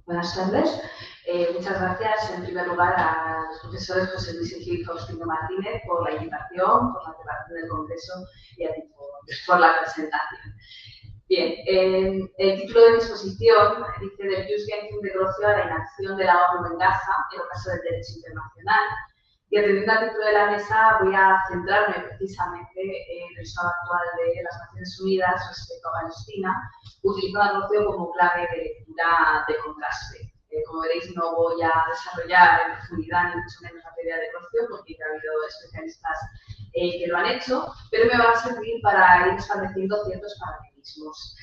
Buenas tardes. Muchas gracias, en primer lugar, a los profesores José Luis y Gil Faustino Martínez por la invitación, por la preparación del congreso y a ti por la presentación. Bien, el título de mi exposición dice del Jus Gentium de Grocio a la inacción de la ONU en Gaza en el caso del derecho internacional. Y atendiendo al título de la mesa, voy a centrarme precisamente en el estado actual de las Naciones Unidas respecto a Palestina, utilizando a Grocio como clave de lectura de contraste. Como veréis, no voy a desarrollar en profundidad ni mucho menos la teoría de Grocio, porque ya ha habido especialistas que lo han hecho, pero me va a servir para ir estableciendo ciertos paralelismos.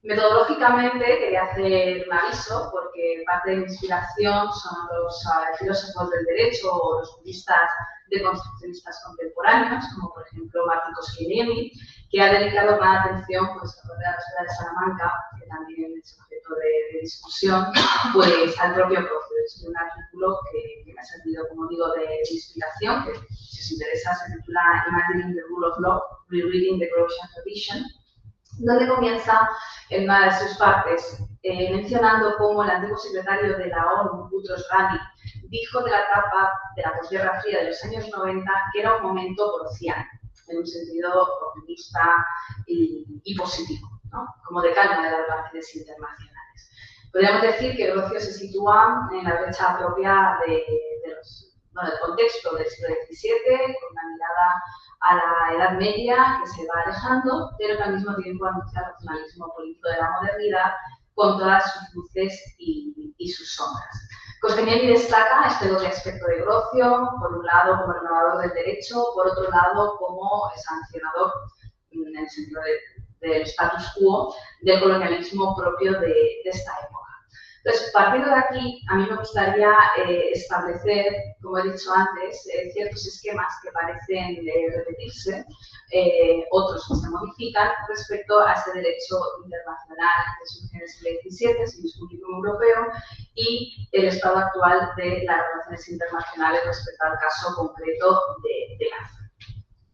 Metodológicamente quería hacer un aviso porque parte de mi inspiración son los filósofos del derecho o los juristas deconstruccionistas contemporáneos, como por ejemplo Martin Kosciuszko, que ha dedicado gran atención pues, a la escuela de Salamanca, que también es objeto de discusión, pues al propio proceso. Es un artículo que me ha servido, como digo, de inspiración, que si os interesa se titula Imagining the Rule of Law, Rereading the Grotian Tradition, donde comienza en una de sus partes mencionando cómo el antiguo secretario de la ONU, Boutros Ghali, dijo de la etapa de la posguerra fría de los años 90 que era un momento grociano, en un sentido optimista y positivo, ¿no? Como de calma de las relaciones internacionales. Podríamos decir que Grocio se sitúa en la brecha propia del contexto del siglo XVII, con una mirada a la Edad Media que se va alejando, pero que al mismo tiempo anuncia el racionalismo político de la modernidad con todas sus luces y sus sombras. Kosciuszko destaca este doble aspecto de Grocio, por un lado como renovador del derecho, por otro lado como sancionador, en el sentido del status quo, del colonialismo propio de esta época. Entonces, partiendo de aquí, a mí me gustaría establecer, como he dicho antes, ciertos esquemas que parecen repetirse, otros que se modifican respecto a ese derecho internacional que surge en el siglo XVII, sin discutir europeo, y el estado actual de las relaciones internacionales respecto al caso concreto de Gaza.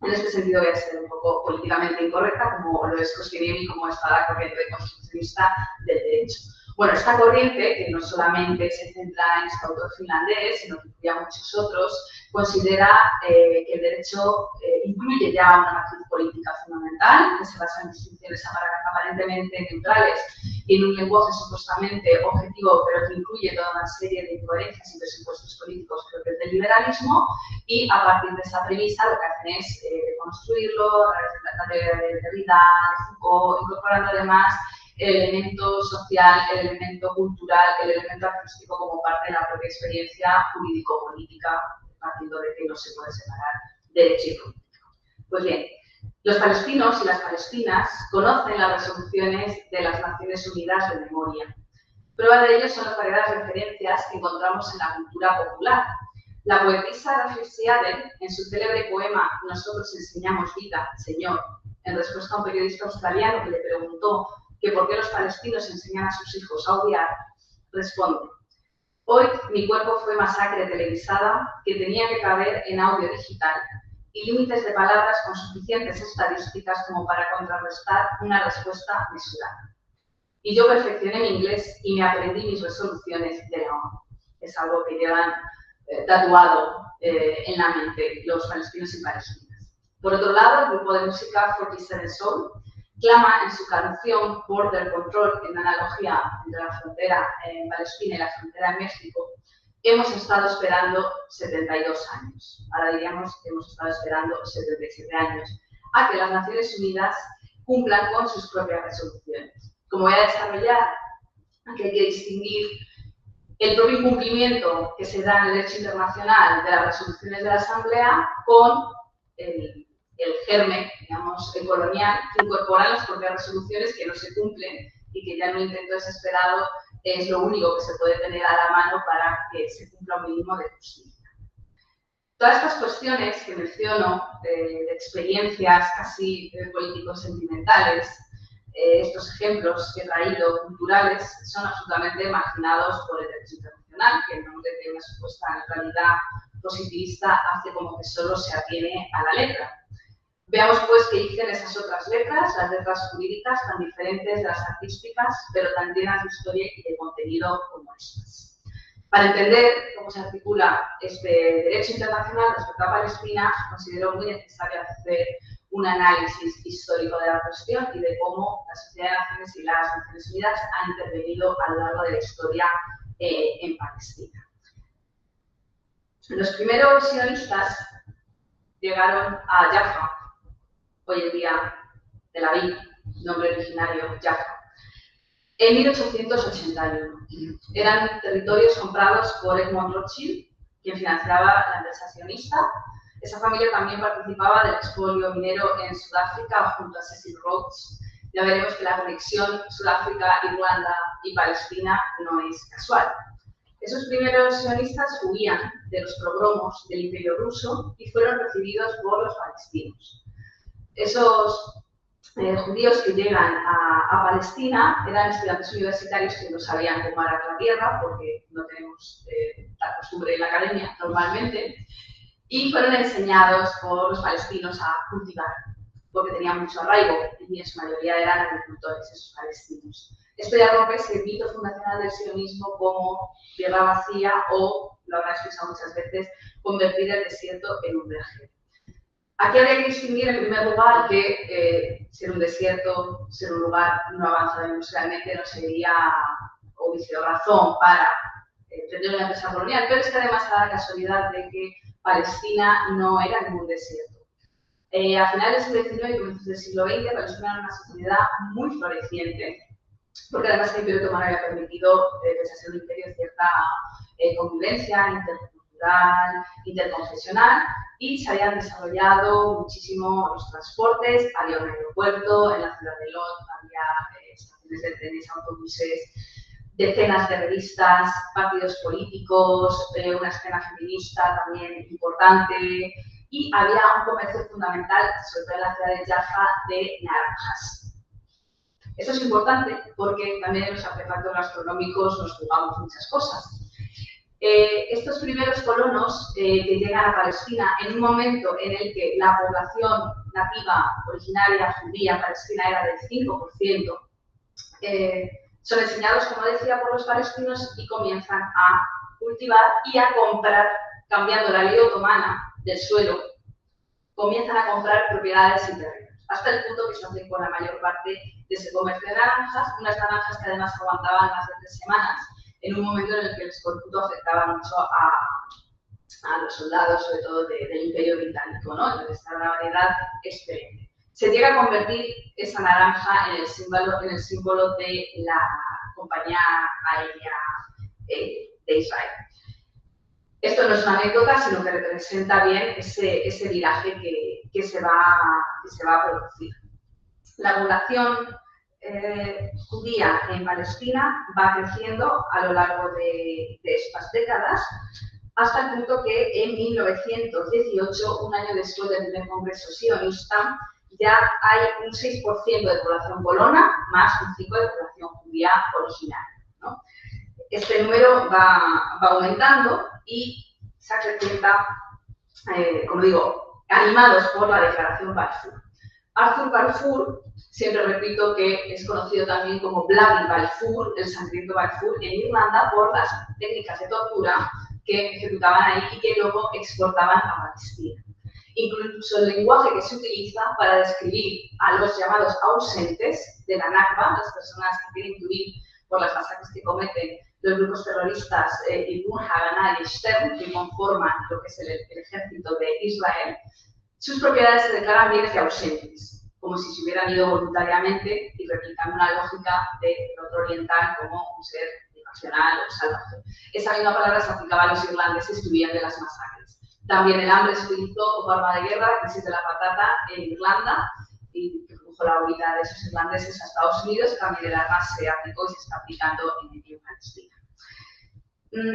En este sentido voy a ser un poco políticamente incorrecta, como lo es Kosciuszko y como está la corriente construccionista del derecho. Bueno, esta corriente, que no solamente se centra en este autor finlandés, sino que incluye a muchos otros, considera que el derecho incluye ya una matriz política fundamental, que se basa en distinciones aparentemente neutrales y en un lenguaje supuestamente objetivo, pero que incluye toda una serie de incoherencias y presupuestos políticos propios del liberalismo, y a partir de esa premisa lo que hacen es construirlo a través de la teoría de Derrida, de Foucault, incorporando además el elemento social, el elemento cultural, el elemento artístico como parte de la propia experiencia jurídico-política, partiendo de que no se puede separar derecho y político. Pues bien, los palestinos y las palestinas conocen las resoluciones de las Naciones Unidas de memoria. Prueba de ello son las variadas referencias que encontramos en la cultura popular. La poetisa Rashid Ziadeh, en su célebre poema Nosotros enseñamos vida, Señor, en respuesta a un periodista australiano que le preguntó que por qué los palestinos enseñan a sus hijos a odiar, responde: hoy mi cuerpo fue masacre televisada que tenía que caber en audio digital y límites de palabras con suficientes estadísticas como para contrarrestar una respuesta mesurada. Y yo perfeccioné mi inglés y me aprendí mis resoluciones de la ONU. Es algo que llevan tatuado en la mente los palestinos y palestinas. Por otro lado, el grupo de música 47 Soul clama en su canción Border Control, en analogía entre la frontera en Palestina y la frontera en México: hemos estado esperando 72 años. Ahora diríamos que hemos estado esperando 77 años a que las Naciones Unidas cumplan con sus propias resoluciones. Como voy a desarrollar, aquí hay que distinguir el propio incumplimiento que se da en el derecho internacional de las resoluciones de la Asamblea con el germen, digamos, colonial, que incorporan las propias resoluciones que no se cumplen y que ya en un intento desesperado es lo único que se puede tener a la mano para que se cumpla un mínimo de justicia. Todas estas cuestiones que menciono, de experiencias casi político-sentimentales, estos ejemplos que he traído culturales, son absolutamente marginados por el derecho internacional, que en nombre de una supuesta neutralidad positivista hace como que solo se atiene a la letra. Veamos pues qué dicen esas otras letras, las letras jurídicas tan diferentes de las artísticas, pero tan llenas de historia y de contenido como estas. Para entender cómo se articula este derecho internacional respecto a Palestina, considero muy necesario hacer un análisis histórico de la cuestión y de cómo la Sociedad de Naciones y las Naciones Unidas han intervenido a lo largo de la historia en Palestina. Los primeros sionistas llegaron a Jaffa, hoy en día Tel Aviv, nombre originario Jaffa, en 1881. Eran territorios comprados por Edmond Rothschild, quien financiaba la empresa sionista. Esa familia también participaba del expolio minero en Sudáfrica junto a Cecil Rhodes. Ya veremos que la conexión Sudáfrica, Irlanda y Palestina no es casual. Esos primeros sionistas huían de los pogromos del Imperio Ruso y fueron recibidos por los palestinos. Esos judíos que llegan a Palestina eran estudiantes universitarios que no sabían cómo arar la tierra, porque no tenemos la costumbre en la academia normalmente, y fueron enseñados por los palestinos a cultivar, porque tenían mucho arraigo y en su mayoría eran agricultores esos palestinos. Esto ya rompe ese mito fundacional del sionismo como tierra vacía o, lo habrán escuchado muchas veces, convertir el desierto en un viaje. Aquí habría que distinguir en primer lugar que ser un desierto, ser un lugar no avanzado industrialmente no sería o hubiese razón para tener una empresa colonial, pero es que además da la casualidad de que Palestina no era ningún desierto. A finales del XIX y comienzos del siglo XX, Palestina era una sociedad muy floreciente, porque además el Imperio Otomano había permitido, pese a ser un imperio, cierta convivencia intercultural, interconfesional, y se habían desarrollado muchísimo los transportes, había un aeropuerto, en la ciudad de Lod había estaciones de trenes, autobuses, decenas de revistas, partidos políticos, una escena feminista también importante, y había un comercio fundamental, sobre todo en la ciudad de Jaffa, de naranjas. Esto es importante porque también en los artefactos gastronómicos nos jugamos muchas cosas. Estos primeros colonos que llegan a Palestina en un momento en el que la población nativa originaria judía en Palestina era del 5%, son enseñados, como decía, por los palestinos y comienzan a cultivar y a comprar, cambiando la ley otomana del suelo, comienzan a comprar propiedades y terrenos, hasta el punto que se hace con la mayor parte de ese comercio de naranjas, unas naranjas que además aguantaban más de 3 semanas, en un momento en el que el escorbuto afectaba mucho a los soldados, sobre todo del Imperio Británico, ¿no? Entonces, esta variedad excelente. Se llega a convertir esa naranja en el símbolo de la compañía aérea de Israel. Esto no es una anécdota, sino que representa bien ese viraje que se va a producir. La población judía en Palestina va creciendo a lo largo de estas décadas, hasta el punto que en 1918, un año después del primer congreso sionista, ya hay un 6% de población colona más un 5% de población judía originaria, ¿no? Este número va aumentando y se acrecienta, como digo, animados por la Declaración Balfour. Arthur Balfour, siempre repito que es conocido también como Bloody Balfour, el sangriento Balfour, en Irlanda por las técnicas de tortura que ejecutaban ahí y que luego exportaban a Palestina. Incluso el lenguaje que se utiliza para describir a los llamados ausentes de la Nakba, las personas que tienen que huir por las masacres que cometen los grupos terroristas Irgun, Haganah y Stern, que conforman lo que es el ejército de Israel, sus propiedades se declaran bienes de ausentes, como si se hubieran ido voluntariamente y replicando una lógica del otro oriental como un ser irracional o salvaje. Esa misma palabra se aplicaba a los irlandeses que huían de las masacres. También el hambre se utilizó como arma de guerra, la crisis de la patata en Irlanda, y que produjo la huida de esos irlandeses a Estados Unidos, también el arma se aplicó y se está aplicando en Palestina.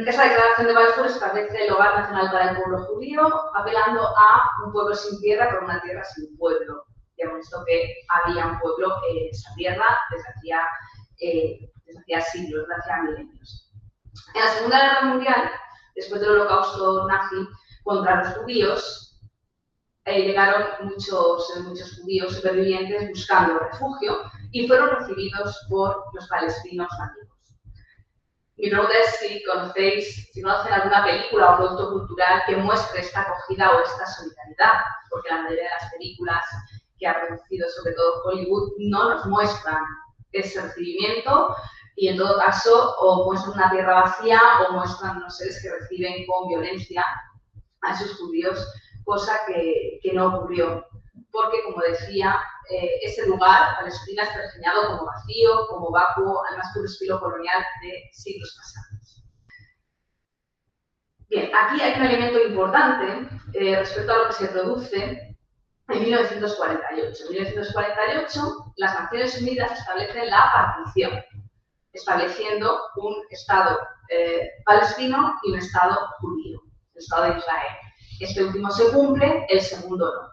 Esa declaración de Balfour establece el hogar nacional para el pueblo judío, apelando a un pueblo sin tierra por una tierra sin pueblo. Ya hemos visto que había un pueblo en esa tierra desde hacía siglos, desde hacía milenios. En la Segunda Guerra Mundial, después del Holocausto nazi contra los judíos, llegaron muchos judíos supervivientes buscando refugio y fueron recibidos por los palestinos nativos. Mi pregunta es si conocen alguna película o producto cultural que muestre esta acogida o esta solidaridad, porque la mayoría de las películas que ha producido, sobre todo Hollywood, no nos muestran ese recibimiento y en todo caso o muestran una tierra vacía o muestran unos seres que reciben con violencia a esos judíos, cosa que no ocurrió, porque, como decía, ese lugar, Palestina, es pergeñado como vacío, como vacuo, al más puro estilo colonial de siglos pasados. Bien, aquí hay un elemento importante respecto a lo que se produce en 1948. En 1948, las Naciones Unidas establecen la partición, estableciendo un Estado palestino y un Estado judío, el Estado de Israel. Este último se cumple, el segundo no.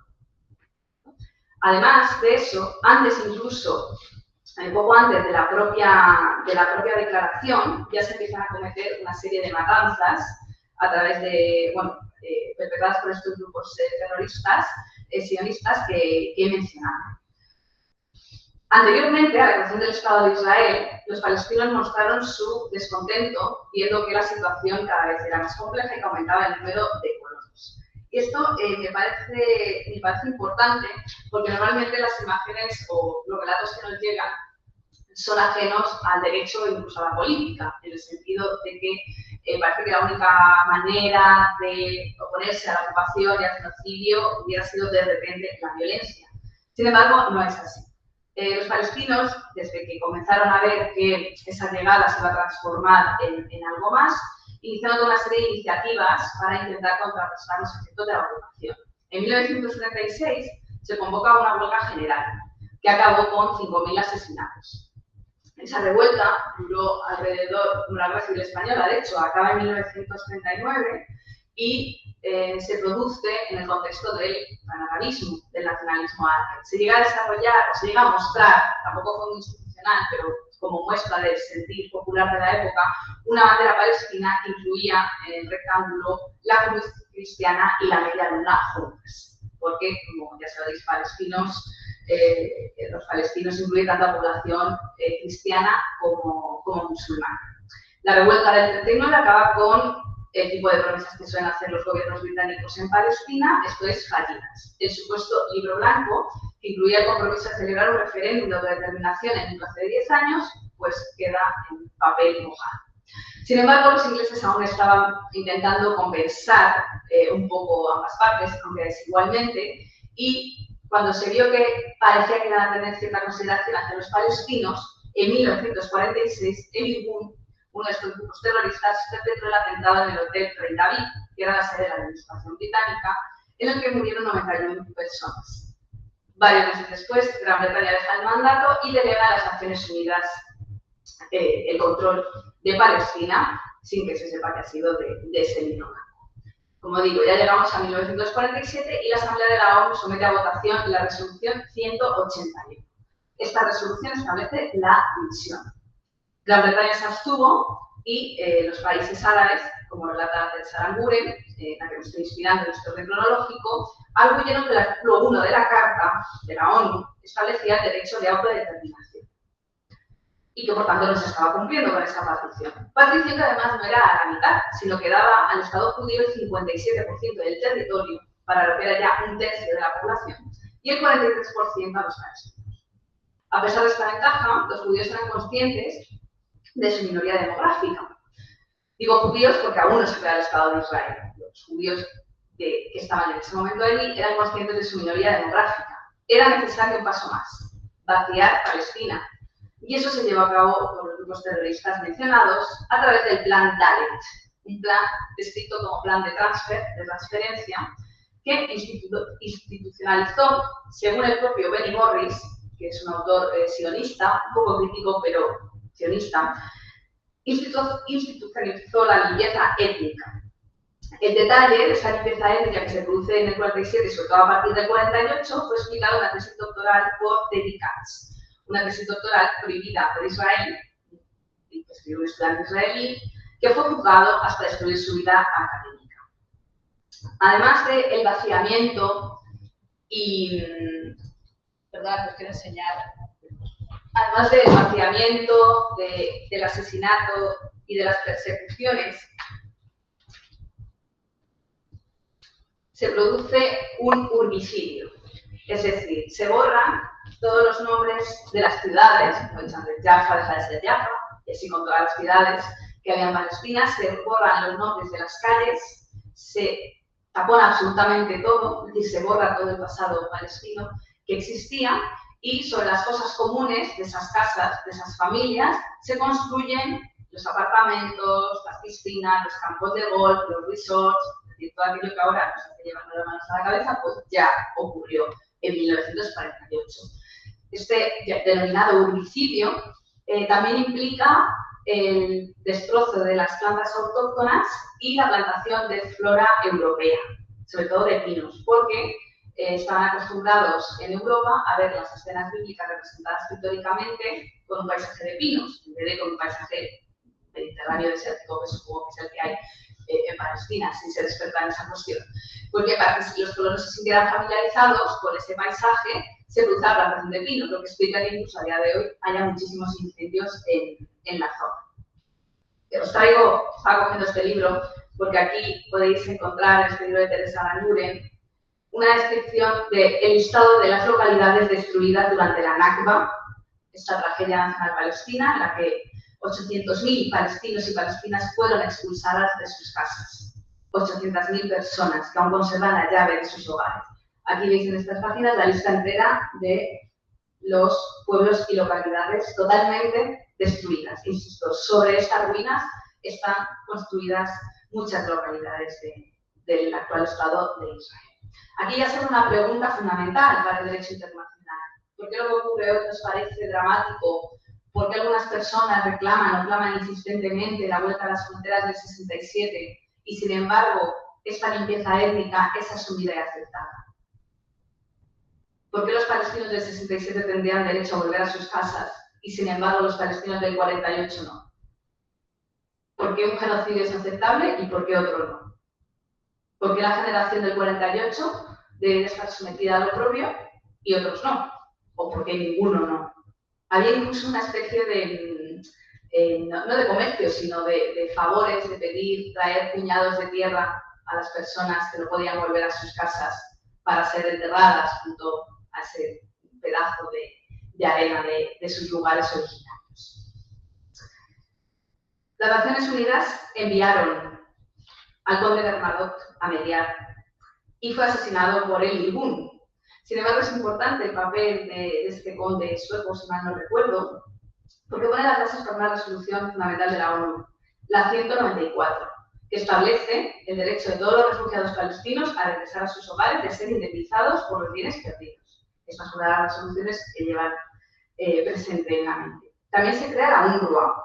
Además de eso, antes incluso, poco antes de la propia declaración, ya se empiezan a cometer una serie de matanzas a través de, perpetradas por estos grupos terroristas sionistas que he mencionado. Anteriormente a la creación del Estado de Israel, los palestinos mostraron su descontento viendo que la situación cada vez era más compleja y que aumentaba el número de colonos. Y esto me parece importante porque normalmente las imágenes o los relatos que nos llegan son ajenos al derecho e incluso a la política, en el sentido de que parece que la única manera de oponerse a la ocupación y al genocidio hubiera sido de repente la violencia. Sin embargo, no es así. Los palestinos, desde que comenzaron a ver que esa llegada se iba a transformar en algo más, iniciaron toda una serie de iniciativas para intentar contrarrestar los efectos de la ocupación. En 1936 se convoca una huelga general, que acabó con 5.000 asesinatos. Esa revuelta duró alrededor de una guerra civil española, de hecho, acaba en 1939 y se produce en el contexto del panarabismo, del nacionalismo árabe. Se llega a desarrollar, o se llega a mostrar, tampoco fue muy institucional, pero como muestra del sentir popular de la época, una bandera palestina que incluía en el rectángulo la cruz cristiana y la media luna juntas. Porque, como ya sabéis, los palestinos incluyen tanta población cristiana como musulmana. La revuelta del 39 acaba con el tipo de promesas que suelen hacer los gobiernos británicos en Palestina, esto es fallidas. El supuesto libro blanco, que incluía el compromiso de celebrar un referéndum de autodeterminación en un plazo de 10 años, pues queda en papel mojado. Sin embargo, los ingleses aún estaban intentando compensar un poco ambas partes, aunque desigualmente, y cuando se vio que parecía que iban a tener cierta consideración hacia los palestinos, en 1946, el IBUN, uno de estos grupos terroristas, perpetró el atentado en el Hotel Rey David, que era la sede de la administración británica, en el que murieron 91 personas. Varios meses después, Gran Bretaña deja el mandato y delega a las Naciones Unidas el control de Palestina, sin que se sepa que ha sido de ese libro blanco. Como digo, ya llegamos a 1947 y la Asamblea de la ONU somete a votación la resolución 181. Esta resolución establece la división. Gran Bretaña se abstuvo y los países árabes, como relata Teresa Aranguren, la que me estoy inspirando en nuestro orden cronológico, arguyeron que el artículo 1 de la Carta de la ONU establecía el derecho de autodeterminación y que por tanto no se estaba cumpliendo con esa partición. Partición que además no era a la mitad, sino que daba al Estado judío el 57% del territorio, para lo que era ya un tercio de la población, y el 43% a los palestinos. A pesar de esta ventaja, los judíos eran conscientes de su minoría demográfica. Digo judíos porque aún no se crea el Estado de Israel. Los judíos que estaban en ese momento allí eran conscientes de su minoría demográfica. Era necesario un paso más, vaciar Palestina. Y eso se llevó a cabo por los grupos terroristas mencionados a través del plan Dalet, un plan descrito como plan de transferencia, que institucionalizó, según el propio Benny Morris, que es un autor sionista, un poco crítico, pero sionista, institucionalizó la limpieza étnica. El detalle de esa limpieza étnica que se produce en el 47 y sobre todo a partir del 48 fue explicado en la tesis doctoral por Teddy Katz, una tesis doctoral prohibida por Israel, y que escribió un estudiante israelí, que fue juzgado hasta destruir su vida académica. Además del vaciamiento Y, perdón, os quiero enseñar. Además del vaciamiento, del asesinato y de las persecuciones, se produce un urbicidio. Es decir, se borran todos los nombres de las ciudades, como el de Jaffa deja de ser Jaffa, y así con todas las ciudades que había en Palestina, se borran los nombres de las calles, se tapona absolutamente todo, es decir, se borra todo el pasado palestino que existía, y sobre las cosas comunes de esas casas, de esas familias, se construyen los apartamentos, las piscinas, los campos de golf, los resorts, es decir, todo aquello que ahora nos hace llevarnos las manos a la cabeza, pues ya ocurrió en 1948. Este denominado urbicidio también implica el destrozo de las plantas autóctonas y la plantación de flora europea, sobre todo de pinos, porque estaban acostumbrados en Europa a ver las escenas bíblicas representadas pictóricamente con un paisaje de pinos, en vez de con un paisaje mediterráneo desértico, que supongo que es el que hay en Palestina, si se desperta en esa cuestión. Porque para que los colonos se sintieran familiarizados con ese paisaje, se produce la plantación de pinos, lo que explica que incluso a día de hoy haya muchísimos incendios en la zona. Estaba cogiendo este libro porque aquí podéis encontrar en este libro de Teresa Lanuren una descripción del listado de las localidades destruidas durante la Nakba, esta tragedia nacional palestina, en la que 800.000 palestinos y palestinas fueron expulsadas de sus casas. 800.000 personas que aún conservan la llave de sus hogares. Aquí veis en estas páginas la lista entera de los pueblos y localidades totalmente destruidas. Insisto, sobre estas ruinas están construidas muchas localidades del actual Estado de Israel. Aquí ya será una pregunta fundamental para el derecho internacional. ¿Por qué lo que ocurre hoy nos parece dramático? ¿Por qué algunas personas reclaman o claman insistentemente la vuelta a las fronteras del 67 y, sin embargo, esta limpieza étnica es asumida y aceptada? ¿Por qué los palestinos del 67 tendrían derecho a volver a sus casas y, sin embargo, los palestinos del 48 no? ¿Por qué un genocidio es aceptable y por qué otro no? ¿Por qué la generación del 48 debe estar sometida a lo propio y otros no? ¿O por qué ninguno no? Había incluso una especie de, no de comercio, sino de favores, de pedir, traer puñados de tierra a las personas que no podían volver a sus casas para ser enterradas junto a ese pedazo de arena de sus lugares originarios. Las Naciones Unidas enviaron al conde Bernadotte a mediar y fue asesinado por el Irgun. Sin embargo, es importante el papel de este conde sueco, si mal no recuerdo, porque pone las bases para una resolución fundamental de la ONU, la 194, que establece el derecho de todos los refugiados palestinos a regresar a sus hogares y a ser indemnizados por los bienes perdidos. Es una de las resoluciones que llevan presente en la mente. También se crea la UNRWA,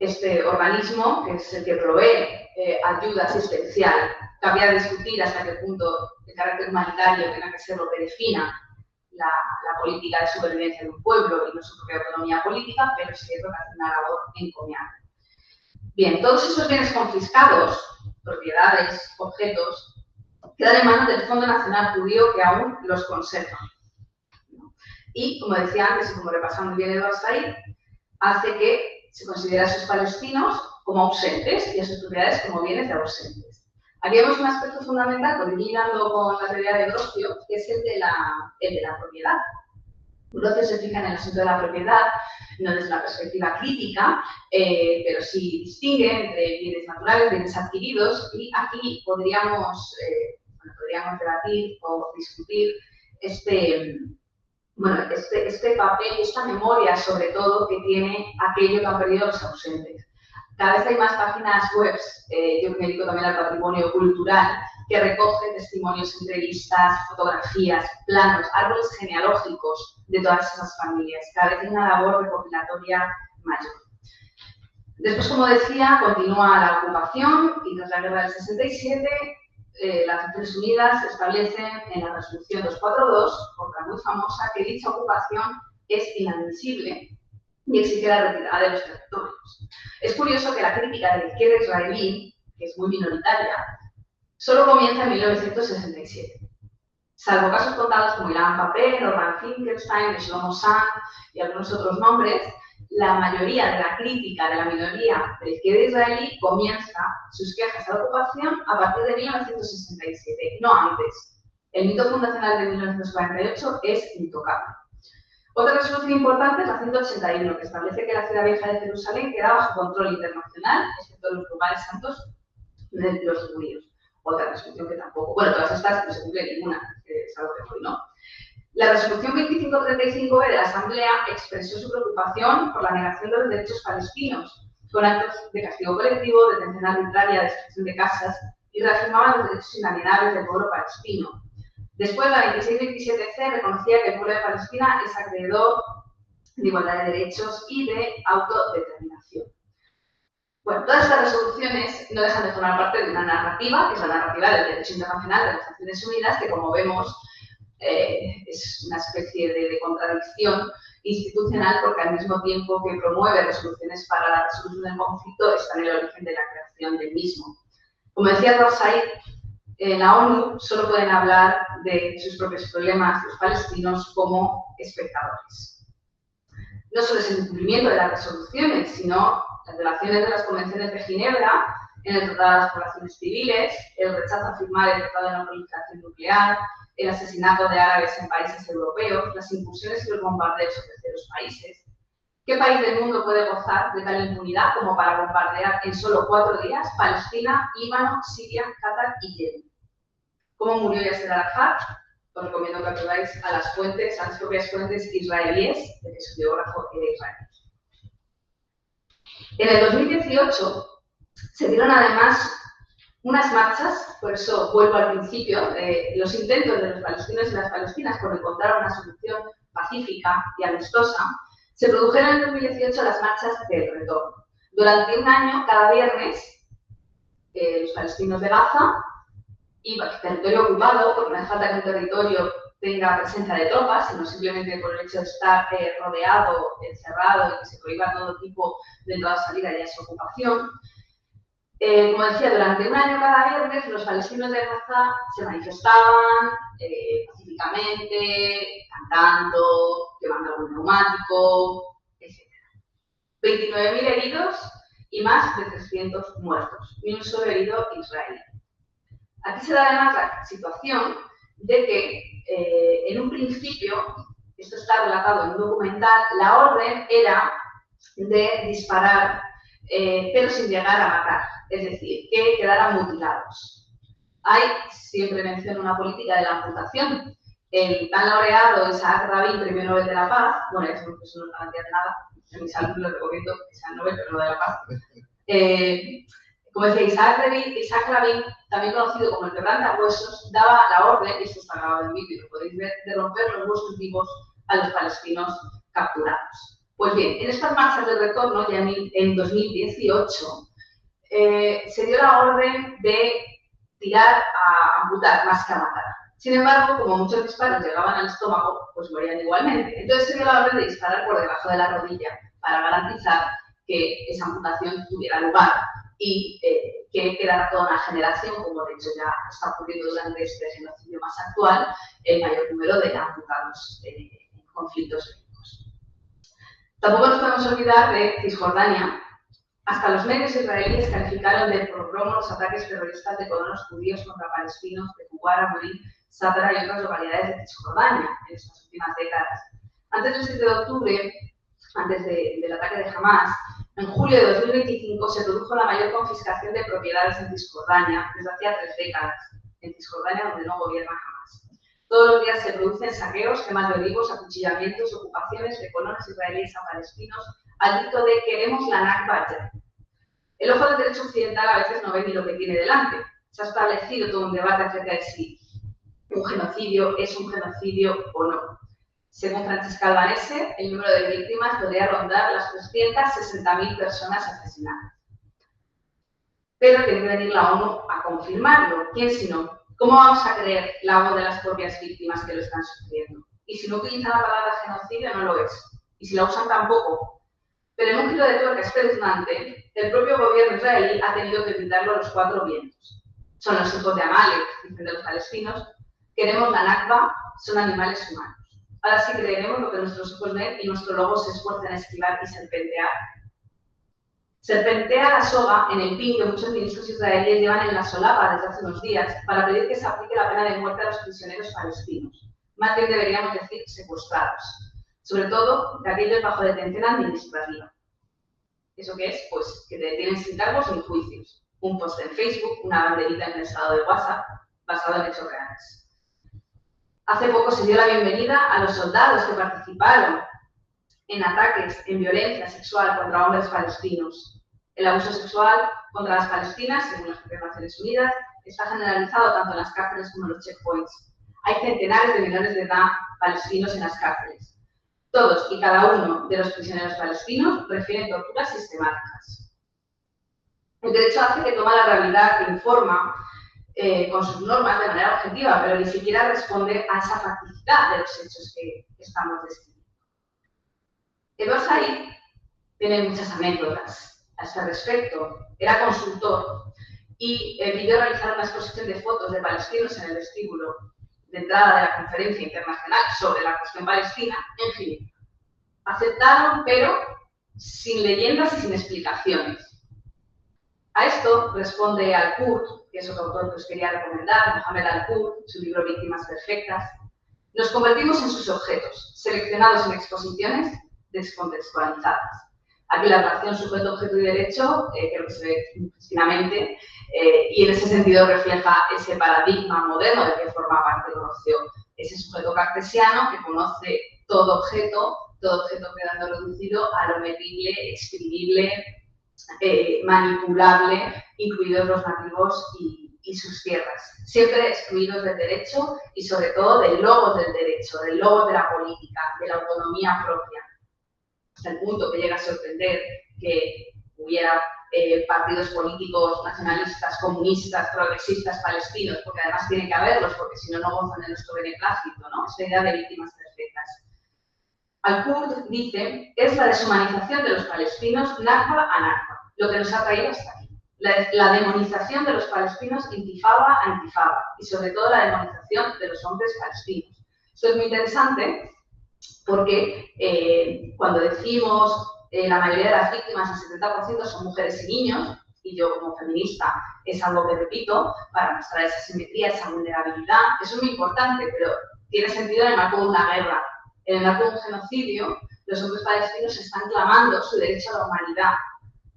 este organismo, que es el que provee ayuda asistencial. Cabría discutir hasta qué punto el carácter humanitario tenga que ser lo que defina la política de supervivencia de un pueblo y no su propia autonomía política, pero sí es una labor encomiable. Bien, todos esos bienes confiscados, propiedades, objetos, quedan en manos del Fondo Nacional Judío, que aún los conserva. Y, como decía antes, y como repasamos bien Eduard Said, hace que se considera a sus palestinos como ausentes y a sus propiedades como bienes de ausentes. Aquí vemos un aspecto fundamental, porque hilando con la teoría de Grocio, que es el de la propiedad. Grocio se fija en el asunto de la propiedad, no desde la perspectiva crítica, pero sí distingue entre bienes naturales, bienes adquiridos, y aquí podríamos debatir o discutir este papel y esta memoria, sobre todo, que tiene aquello que han perdido los ausentes. Cada vez hay más páginas web, yo me dedico también al patrimonio cultural, que recogen testimonios, entrevistas, fotografías, planos, árboles genealógicos de todas esas familias. Cada vez hay una labor recopilatoria mayor. Después, como decía, continúa la ocupación y tras la guerra del 67, las Naciones Unidas establecen en la resolución 242, otra muy famosa, que dicha ocupación es inadmisible y exige la retirada de los territorios. Es curioso que la crítica de la izquierda israelí, que es muy minoritaria, solo comienza en 1967. Salvo casos contados como Ilan Paper, Orhan Finkelstein, Shlomo San y algunos otros nombres, la mayoría de la crítica de la minoría del izquierda israelí comienza sus quejas a la ocupación a partir de 1967, no antes. El mito fundacional de 1948 es intocable. Otra resolución importante es la 181, que establece que la ciudad vieja de Jerusalén queda bajo control internacional, excepto los lugares santos de los judíos. Otra resolución que tampoco, bueno, todas estas no se cumple ninguna, que es algo que hoy no. La resolución 2535 de la Asamblea expresó su preocupación por la negación de los derechos palestinos, con actos de castigo colectivo, detención arbitraria, destrucción de casas, y reafirmaba los derechos inalienables del pueblo palestino. Después, la 2627C reconocía que el pueblo de Palestina es acreedor de igualdad de derechos y de autodeterminación. Bueno, todas estas resoluciones no dejan de formar parte de una narrativa, que es la narrativa del derecho internacional de las Naciones Unidas, que, como vemos, es una especie de contradicción institucional, porque al mismo tiempo que promueve resoluciones para la resolución del conflicto, está en el origen de la creación del mismo. Como decía Rorsaid, en la ONU solo pueden hablar de sus propios problemas los palestinos como espectadores. No solo es el incumplimiento de las resoluciones, sino las violaciones de las convenciones de Ginebra en el Tratado de las Poblaciones Civiles, el rechazo a firmar el Tratado de No Proliferación Nuclear, el asesinato de árabes en países europeos, las incursiones y los bombardeos en terceros países. ¿Qué país del mundo puede gozar de tal impunidad como para bombardear en solo 4 días Palestina, Líbano, Siria, Qatar y Yemen? ¿Cómo murió Yasser Arafat? Os recomiendo que acudáis a las fuentes, a las propias fuentes israelíes, de que su biógrafo era israelí. En el 2018 se dieron además unas marchas, por eso vuelvo al principio, los intentos de los palestinos y las palestinas por encontrar una solución pacífica y amistosa. Se produjeron en 2018 las marchas del retorno. Durante un año, cada viernes, los palestinos de Gaza y territorio ocupado, porque no hace falta que un territorio tenga presencia de tropas, sino simplemente por el hecho de estar rodeado, encerrado y que se prohíba todo tipo de entrada o salida, ya es ocupación. Como decía, durante un año cada viernes los palestinos de Gaza se manifestaban pacíficamente, cantando, quemando algún neumático, etc. 29.000 heridos y más de 300 muertos, ni un solo herido israelí. Aquí se da además la situación de que en un principio, esto está relatado en un documental, la orden era de disparar, pero sin llegar a matar, es decir, que quedaran mutilados. Hay, siempre menciono una política de la amputación. El tan laureado Isaac Rabin, premio Nobel de la Paz, bueno, eso no es garantía de nada, en mis alumnos les recomiendo que sea el Nobel, pero no de la Paz. Como decía, Isaac Rabin, también conocido como el quebrantahuesos, daba la orden, y esto está grabado en vídeo, lo podéis ver, de romper los huesos vivos a los palestinos capturados. Pues bien, en estas marchas de retorno, ya en 2018, se dio la orden de tirar a amputar más que a matar. Sin embargo, como muchos disparos llegaban al estómago, pues morían igualmente. Entonces se dio la orden de disparar por debajo de la rodilla para garantizar que esa amputación tuviera lugar y que quedara toda una generación, como de hecho ya está ocurriendo durante este genocidio más actual, el mayor número de amputados en conflictos bélicos. Tampoco nos podemos olvidar de Cisjordania. Hasta los medios israelíes calificaron de pogromo los ataques terroristas de colonos judíos contra palestinos de Huwara, Morín, Satra y otras localidades de Cisjordania en estas últimas décadas. Antes del 7 de octubre, antes del ataque de Hamas, en julio de 2025 se produjo la mayor confiscación de propiedades en Cisjordania desde hacía 3 décadas, en Cisjordania donde no gobierna Hamas. Todos los días se producen saqueos, quemas de olivos, acuchillamientos, ocupaciones de colonos israelíes a palestinos al grito de queremos la Nakba ya. El ojo del derecho occidental a veces no ve ni lo que tiene delante. Se ha establecido todo un debate acerca de si un genocidio es un genocidio o no. Según Francesca Albanese, el número de víctimas podría rondar las 360.000 personas asesinadas. Pero tiene que venir la ONU a confirmarlo. ¿Quién si no? ¿Cómo vamos a creer la voz de las propias víctimas que lo están sufriendo? Y si no utilizan la palabra genocidio, no lo es. Y si la usan, tampoco. Pero en un giro de tuerca espeluznante, el propio gobierno israelí ha tenido que gritarlo a los 4 vientos. Son los hijos de Amalek, dicen de los palestinos, queremos la Nakba, son animales humanos. Ahora sí creeremos lo que nuestros ojos ven y nuestro lobo se esfuerza en esquivar y serpentear. Serpentea la soga en el pin que muchos ministros israelíes llevan en la solapa desde hace unos días para pedir que se aplique la pena de muerte a los prisioneros palestinos. Más bien deberíamos decir secuestrados, sobre todo de aquellos bajo detención administrativa. ¿Eso qué es? Pues que te detienen sin cargos ni juicios. Un post en Facebook, una banderita en el estado de WhatsApp, basado en hechos reales. Hace poco se dio la bienvenida a los soldados que participaron en ataques, en violencia sexual contra hombres palestinos. El abuso sexual contra las palestinas, según las propias Naciones Unidas, está generalizado tanto en las cárceles como en los checkpoints. Hay centenares de menores de edad palestinos en las cárceles. Todos y cada uno de los prisioneros palestinos refieren torturas sistemáticas. El derecho hace que toma la realidad, que informa con sus normas de manera objetiva, pero ni siquiera responde a esa facticidad de los hechos que estamos describiendo. Edward Said tiene muchas anécdotas a este respecto. Era consultor y pidió realizar una exposición de fotos de palestinos en el vestíbulo de entrada de la Conferencia Internacional sobre la cuestión palestina en Ginebra. Aceptaron, pero sin leyendas y sin explicaciones. A esto responde Al-Qurt, que es otro autor que os quería recomendar, Mohamed Al-Qurt, su libro Víctimas Perfectas. Nos convertimos en sus objetos, seleccionados en exposiciones descontextualizadas. Aquí la relación sujeto-objeto y derecho creo que se ve finamente y en ese sentido refleja ese paradigma moderno del que forma parte el ocio, ese sujeto cartesiano que conoce todo objeto quedando reducido a lo medible, escribible, manipulable, incluidos los nativos y sus tierras, siempre excluidos del derecho y sobre todo del logos del derecho, del logos de la política, de la autonomía propia. Hasta el punto que llega a sorprender que hubiera partidos políticos nacionalistas, comunistas, progresistas palestinos, porque además tiene que haberlos, porque si no, no gozan de nuestro beneplácito, ¿no? Esta idea de víctimas perfectas. Al-Qurt dice, es la deshumanización de los palestinos Nakba a Nakba, lo que nos ha traído hasta aquí. La demonización de los palestinos intifada a intifada y sobre todo la demonización de los hombres palestinos. Esto es muy interesante porque cuando decimos la mayoría de las víctimas, el 70% son mujeres y niños, y yo como feminista es algo que repito para mostrar esa simetría, esa vulnerabilidad, eso es muy importante, pero tiene sentido en el marco de una guerra. En el marco de un genocidio, los hombres palestinos están clamando su derecho a la humanidad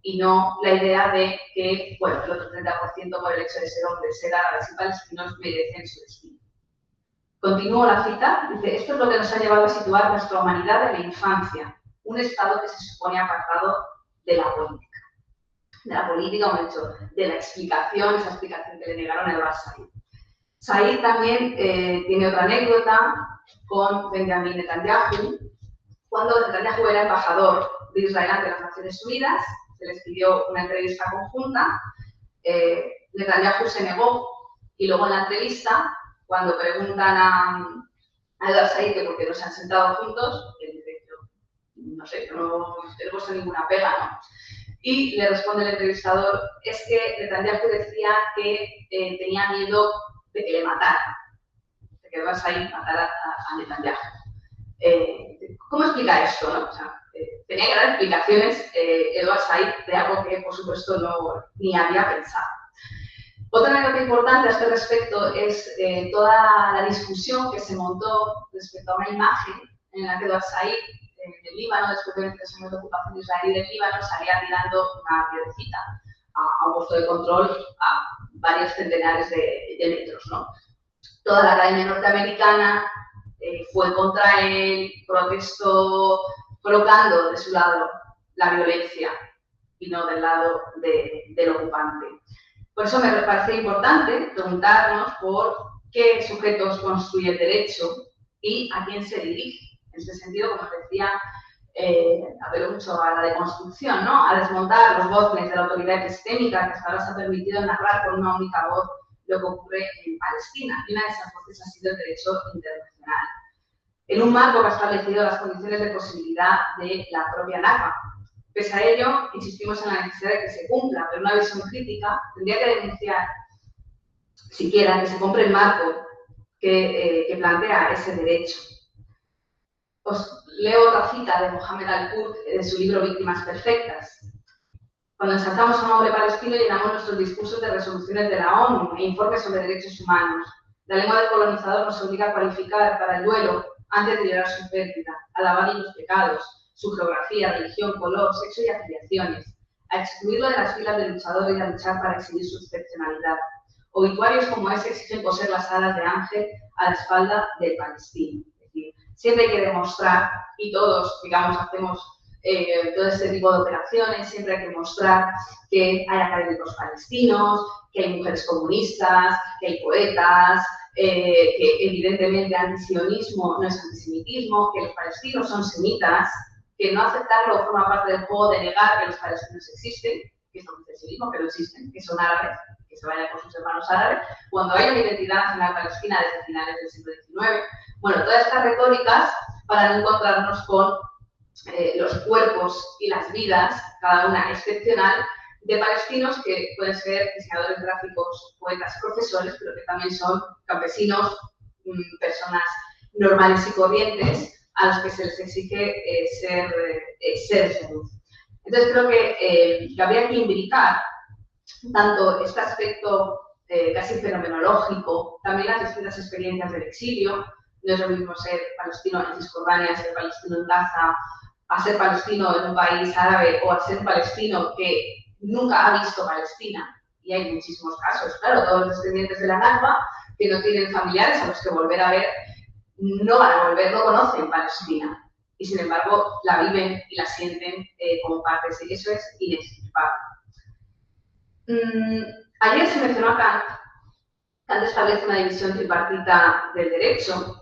y no la idea de que, bueno, el otro 30% por el hecho de ser hombres, ser árabes y palestinos merecen su destino. Continúo la cita, dice, esto es lo que nos ha llevado a situar nuestra humanidad en la infancia, un estado que se supone apartado de la política. De la política, o hecho, de la explicación, esa explicación que le negaron a Edward Said. Said también tiene otra anécdota con Benjamin Netanyahu. Cuando Netanyahu era embajador de Israel ante las Naciones Unidas, se les pidió una entrevista conjunta, Netanyahu se negó y luego en la entrevista, cuando preguntan a Edward Said que por qué no se han sentado juntos, él dice, no sé, no he puesto ninguna pega, ¿no? Y le responde el entrevistador, es que Netanyahu decía que tenía miedo de que le mataran, de que Edward Said matara a Netanyahu. ¿Cómo explica esto, no? O sea, tenía que dar explicaciones Edward Said de algo que, por supuesto, no ni había pensado. Otra anécdota importante a este respecto es toda la discusión que se montó respecto a una imagen en la que Edward Said, en el Líbano, después de 23 años de ocupación israelí del Líbano, salía tirando una piedrecita a un puesto de control a varios centenares de metros, ¿no? Toda la academia norteamericana fue contra él, protestó, colocando de su lado la violencia y no del lado del ocupante. Por eso me parece importante preguntarnos por qué sujetos construye el derecho y a quién se dirige. En este sentido, como os decía, apelo mucho a la deconstrucción, ¿no? A desmontar los goznes de la autoridad epistémica que hasta ahora se ha permitido narrar con una única voz lo que ocurre en Palestina. Y una de esas voces ha sido el derecho internacional. En un marco que ha establecido las condiciones de posibilidad de la propia Nakba. Pese a ello, insistimos en la necesidad de que se cumpla, pero una visión crítica tendría que denunciar siquiera que se compre el marco que plantea ese derecho. Os leo otra cita de Mohamed Al-Qurt de su libro Víctimas Perfectas. Cuando ensalzamos a un hombre palestino, llenamos nuestros discursos de resoluciones de la ONU e informes sobre derechos humanos. La lengua del colonizador nos obliga a cualificar para el duelo antes de llorar su pérdida, a alabar los pecados, su geografía, religión, color, sexo y afiliaciones, a excluirlo de las filas del luchador y a luchar para exhibir su excepcionalidad. Obituarios como ese exigen coser las alas de ángel a la espalda del palestino. Es decir, siempre hay que demostrar, y todos, digamos, hacemos todo este tipo de operaciones, siempre hay que mostrar que hay académicos palestinos, que hay mujeres comunistas, que hay poetas, que evidentemente antisionismo no es antisemitismo, que los palestinos son semitas, que no aceptarlo forma parte del juego de negar que los palestinos existen, que es antisionismo, que no existen, que son árabes, que se vayan con sus hermanos árabes, cuando hay una identidad nacional palestina desde finales del siglo XIX. Bueno, todas estas retóricas para no encontrarnos con los cuerpos y las vidas, cada una excepcional, de palestinos que pueden ser diseñadores gráficos, poetas, profesores, pero que también son campesinos, personas normales y corrientes a los que se les exige ser de luz. Entonces creo que habría que imbricar tanto este aspecto casi fenomenológico, también las distintas experiencias del exilio. No es lo mismo ser palestino en Cisjordania, ser palestino en Gaza, a ser palestino en un país árabe o a ser un palestino que nunca ha visto Palestina. Y hay muchísimos casos, claro, todos los descendientes de la Nakba que no tienen familiares a los que volver a ver, no van a volver, no conocen Palestina. Y sin embargo la viven y la sienten como parte de sí. Eso es inexplicable. Ayer se mencionó a Kant. Kant establece una división tripartita del derecho.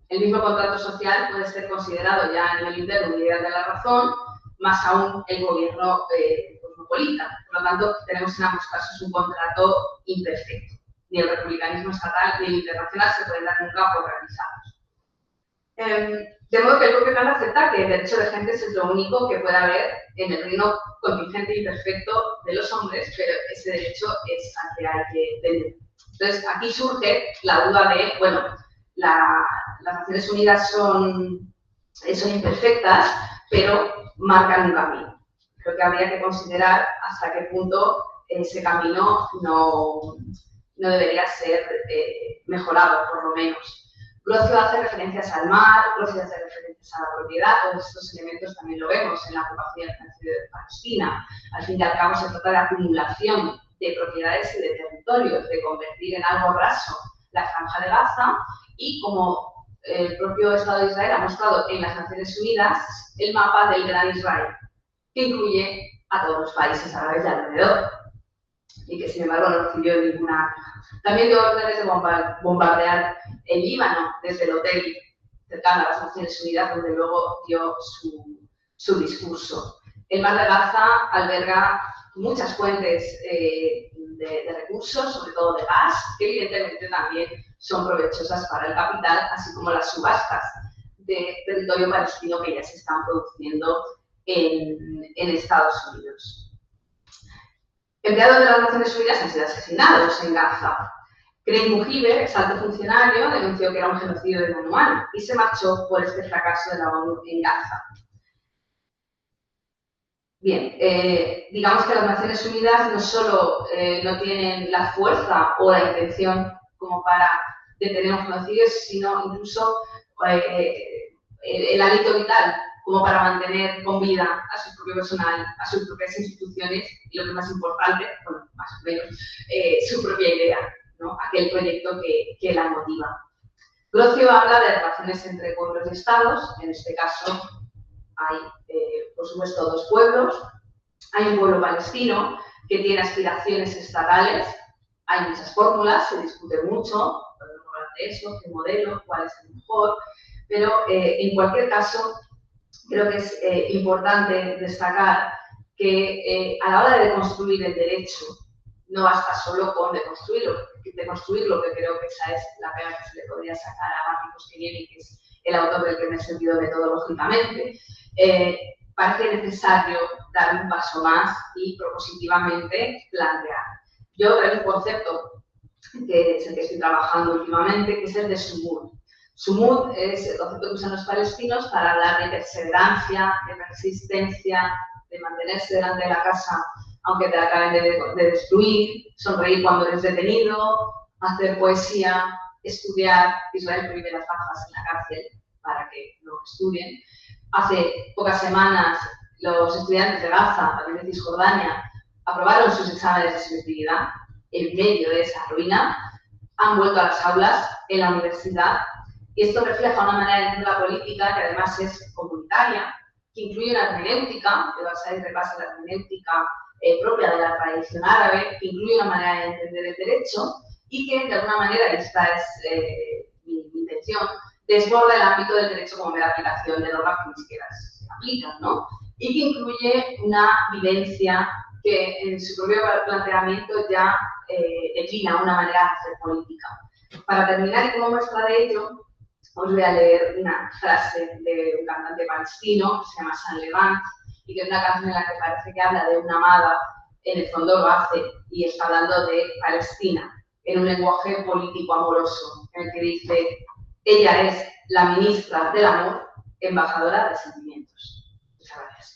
El mismo contrato social puede ser considerado ya a nivel interno unidad de la razón, más aún el gobierno cosmopolita. Por lo tanto, tenemos en ambos casos un contrato imperfecto. Ni el republicanismo estatal ni el internacional se pueden dar nunca por realizados. De modo que el propio Kant acepta que el derecho de gentes es lo único que puede haber en el reino contingente y perfecto de los hombres, pero ese derecho es al que hay que tener. Entonces, aquí surge la duda de, bueno, las Naciones Unidas son imperfectas, pero marcan un camino. Creo que habría que considerar hasta qué punto ese camino no debería ser mejorado, por lo menos. Grocio hace referencias al mar, Grocio hace referencias a la propiedad, todos estos elementos también lo vemos en la ocupación de Palestina. Al fin y al cabo se trata de acumulación de propiedades y de territorios, de convertir en algo raso la Franja de Gaza y, como el propio Estado de Israel ha mostrado en las Naciones Unidas, el mapa del Gran Israel, que incluye a todos los países árabes de alrededor y que sin embargo no recibió ninguna. También dio órdenes de bombardear el Líbano desde el hotel cercano a las Naciones Unidas, donde luego dio su discurso. El Mar de Gaza alberga muchas fuentes de recursos, sobre todo de gas, que evidentemente también son provechosas para el capital, así como las subastas de territorio palestino que ya se están produciendo en Estados Unidos. Empleados de las Naciones Unidas han sido asesinados en Gaza. Craig Mujiber, ex alto funcionario, denunció que era un genocidio de manual y se marchó por este fracaso de la ONU en Gaza. Bien, digamos que las Naciones Unidas no solo no tienen la fuerza o la intención como para detener un genocidio, sino incluso el hálito vital como para mantener con vida a su propio personal, a sus propias instituciones y, lo que es más importante, bueno, más o menos, su propia idea, ¿no? Aquel proyecto que la motiva. Grocio habla de relaciones entre pueblos y estados. En este caso hay, por supuesto, dos pueblos. Hay un pueblo palestino que tiene aspiraciones estatales. Hay muchas fórmulas, se discute mucho, podemos hablar de eso, qué modelo, cuál es el mejor, pero en cualquier caso creo que es importante destacar que a la hora de construir el derecho no basta solo con deconstruirlo, que creo que esa es la pega que se le podría sacar a Marcos Keniemi, que es el autor del que me he sentido metodológicamente. Parece necesario dar un paso más y propositivamente plantear. Yo traigo un concepto que es el que estoy trabajando últimamente, que es el de Sumud. Sumud es el concepto que usan los palestinos para hablar de perseverancia, de persistencia, de mantenerse delante de la casa aunque te acaben de destruir, sonreír cuando eres detenido, hacer poesía, estudiar. Israel prohíbe las gafas en la cárcel para que no estudien. Hace pocas semanas los estudiantes de Gaza, también de Cisjordania, aprobaron sus exámenes de selectividad en medio de esa ruina, han vuelto a las aulas en la universidad y esto refleja una manera de entender la política que además es comunitaria, que incluye una hermenéutica, que vas a ir repasa la hermenéutica propia de la tradición árabe, que incluye una manera de entender el derecho y que de alguna manera, y esta es mi intención, desborda el ámbito del derecho como mera aplicación de normas que ni siquiera se aplican, ¿no? Y que incluye una vivencia que en su propio planteamiento ya declina una manera de hacer política. Para terminar, y como muestra de ello, os voy a leer una frase de un cantante palestino que se llama San Levant y que es una canción en la que parece que habla de una amada, en el fondo lo hace y está hablando de Palestina en un lenguaje político amoroso, en el que dice: ella es la ministra del amor, embajadora de sentimientos. Muchas gracias.